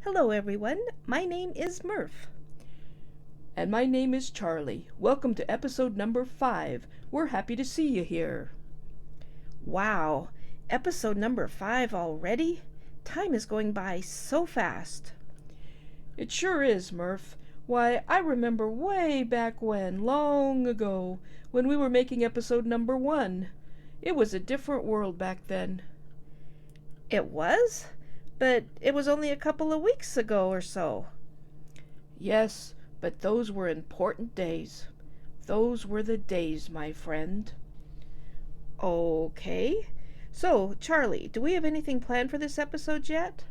Hello everyone, my name is Murph. And my name is Charlie. Welcome to episode number 5. We're happy to see you here. Wow, episode number 5 already? Time is going by so fast. It sure is, Murph. Why, I remember way back when, long ago, when we were making episode number 1. It was a different world back then. It was? But it was only a couple of weeks ago or so. Yes, but those were important days. Those were the days, my friend. Okay. So, Charlie, do we have anything planned for this episode yet?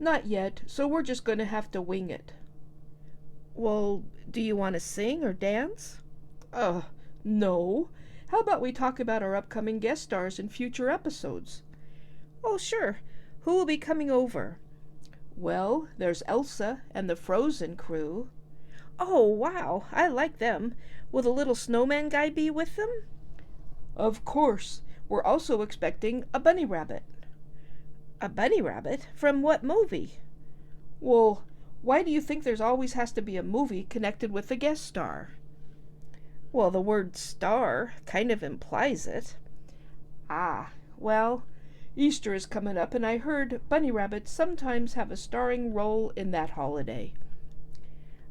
Not yet, so we're just going to have to wing it. Well, do you want to sing or dance? No. How about we talk about our upcoming guest stars in future episodes? Oh, sure. Who will be coming over? Well, there's Elsa and the Frozen crew. Oh, wow, I like them. Will the little snowman guy be with them? Of course. We're also expecting a bunny rabbit. A bunny rabbit? From what movie? Well, why do you think there's always has to be a movie connected with the guest star? Well, the word star kind of implies it. Well, Easter is coming up, and I heard bunny rabbits sometimes have a starring role in that holiday.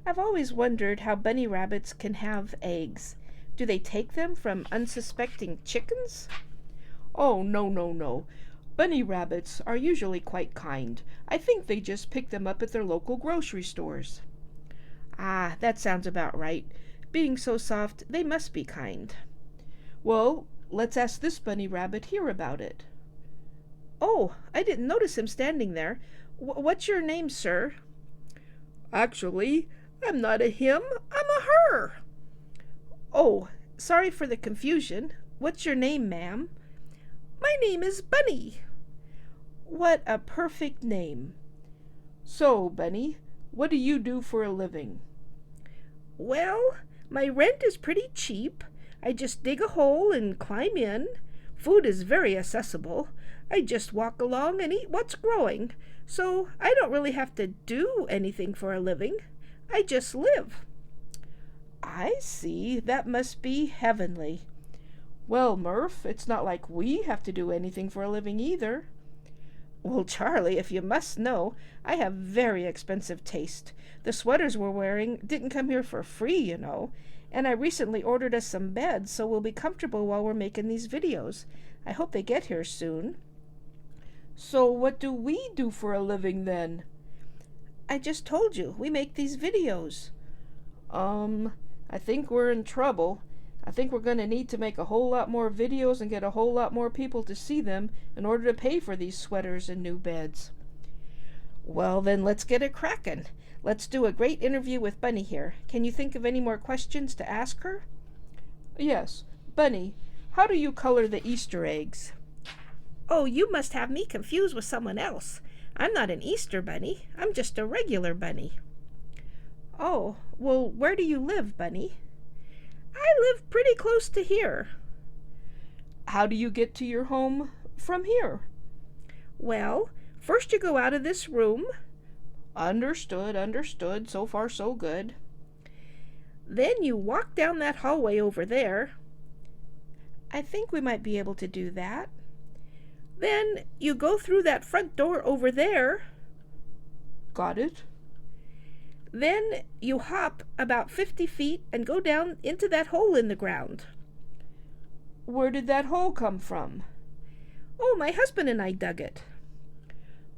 I've always wondered how bunny rabbits can have eggs. Do they take them from unsuspecting chickens? Oh, no. Bunny rabbits are usually quite kind. I think they just pick them up at their local grocery stores. That sounds about right. Being so soft, they must be kind. Well, let's ask this bunny rabbit here about it. Oh, I didn't notice him standing there. What's your name, sir? Actually, I'm not a him, I'm a her. Oh, sorry for the confusion. What's your name, ma'am? My name is Bunny. What a perfect name. So, Bunny, what do you do for a living? Well, my rent is pretty cheap. I just dig a hole and climb in. Food is very accessible. I just walk along and eat what's growing, so I don't really have to do anything for a living. I just live. I see. That must be heavenly. Well, Murph, it's not like we have to do anything for a living either. Well, Charlie, if you must know, I have very expensive taste. The sweaters we're wearing didn't come here for free, you know. And I recently ordered us some beds, so we'll be comfortable while we're making these videos. I hope they get here soon. So what do we do for a living then? I just told you, we make these videos. I think we're in trouble. I think we're going to need to make a whole lot more videos and get a whole lot more people to see them in order to pay for these sweaters and new beds. Well, then let's get it crackin'. Let's do a great interview with Bunny here. Can you think of any more questions to ask her? Yes. Bunny, how do you color the Easter eggs? Oh, you must have me confused with someone else. I'm not an Easter bunny. I'm just a regular bunny. Oh, well, where do you live, Bunny? I live pretty close to here. How do you get to your home from here? Well, first you go out of this room. Understood. So far, so good. Then you walk down that hallway over there. I think we might be able to do that. Then you go through that front door over there. Got it. Then you hop about 50 feet and go down into that hole in the ground. Where did that hole come from? Oh, my husband and I dug it.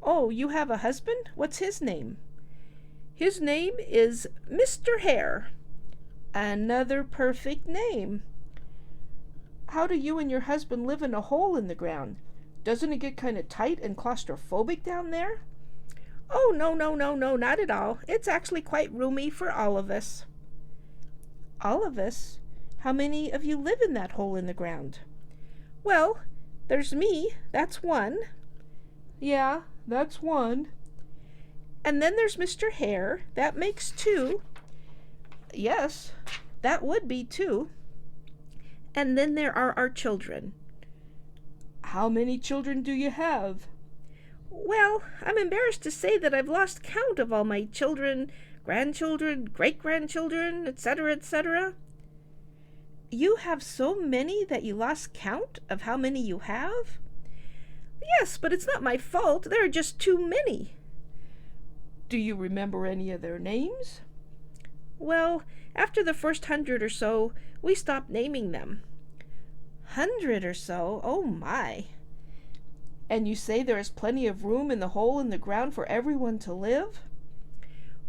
Oh, you have a husband? What's his name? His name is Mr. Hare. Another perfect name. How do you and your husband live in a hole in the ground? Doesn't it get kind of tight and claustrophobic down there? Oh, no, not at all. It's actually quite roomy for all of us. All of us? How many of you live in that hole in the ground? Well, there's me. That's one. Yeah, that's one. And then there's Mr. Hare. That makes two. Yes, that would be two. And then there are our children. How many children do you have? Well, I'm embarrassed to say that I've lost count of all my children, grandchildren, great-grandchildren, etc., etc. You have so many that you lost count of how many you have? Yes, but it's not my fault. There are just too many. Do you remember any of their names? Well, after the first 100 or so, we stopped naming them. 100 or so? Oh my. And you say there is plenty of room in the hole in the ground for everyone to live?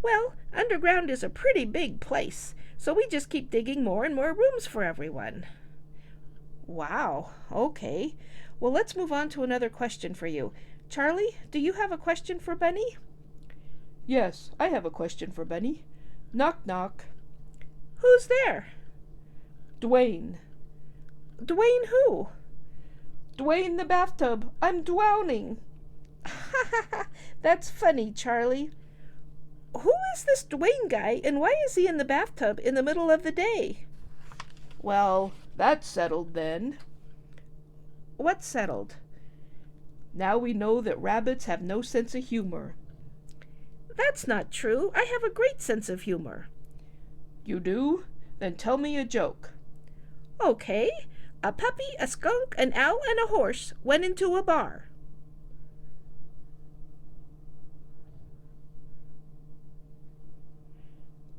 Well, underground is a pretty big place, so we just keep digging more and more rooms for everyone. Wow, okay. Well, let's move on to another question for you. Charlie, do you have a question for Bunny? Yes, I have a question for Bunny. Knock, knock. Who's there? Dwayne. Dwayne who? Dwayne the bathtub. I'm drowning. Ha ha ha, that's funny, Charlie. Who is this Dwayne guy, and why is he in the bathtub in the middle of the day? Well, that's settled then. What's settled? Now we know that rabbits have no sense of humor. That's not true. I have a great sense of humor. You do? Then tell me a joke. Okay. A puppy, a skunk, an owl, and a horse went into a bar.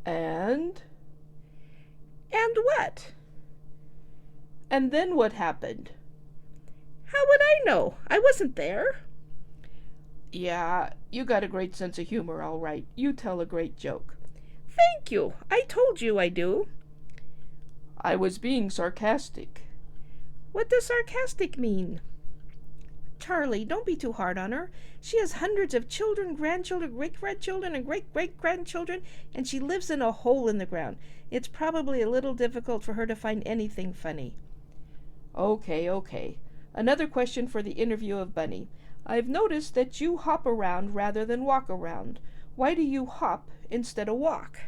And? And what? And then what happened? How would I know? I wasn't there. Yeah, you got a great sense of humor, all right. You tell a great joke. Thank you. I told you I do. I was being sarcastic. What does sarcastic mean? Charlie, don't be too hard on her. She has hundreds of children, grandchildren, great-grandchildren, and great-great-grandchildren, and she lives in a hole in the ground. It's probably a little difficult for her to find anything funny. Okay. Another question for the interview of Bunny. I've noticed that you hop around rather than walk around. Why do you hop instead of walk?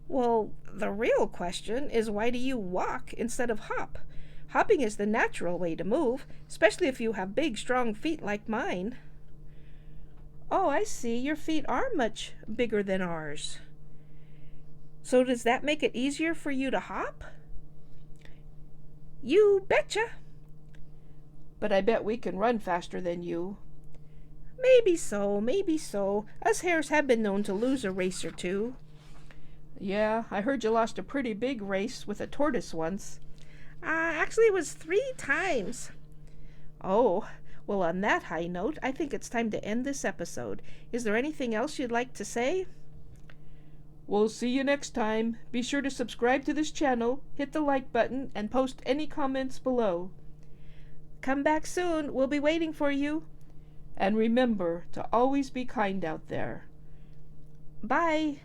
Well, the real question is why do you walk instead of hop? Hopping is the natural way to move, especially if you have big, strong feet like mine. Oh, I see. Your feet are much bigger than ours. So does that make it easier for you to hop? You betcha. But I bet we can run faster than you. Maybe so. Us hares have been known to lose a race or two. Yeah, I heard you lost a pretty big race with a tortoise once. Actually, it was 3 times. Oh, well, on that high note, I think it's time to end this episode. Is there anything else you'd like to say? We'll see you next time. Be sure to subscribe to this channel, hit the like button, and post any comments below. Come back soon. We'll be waiting for you. And remember to always be kind out there. Bye.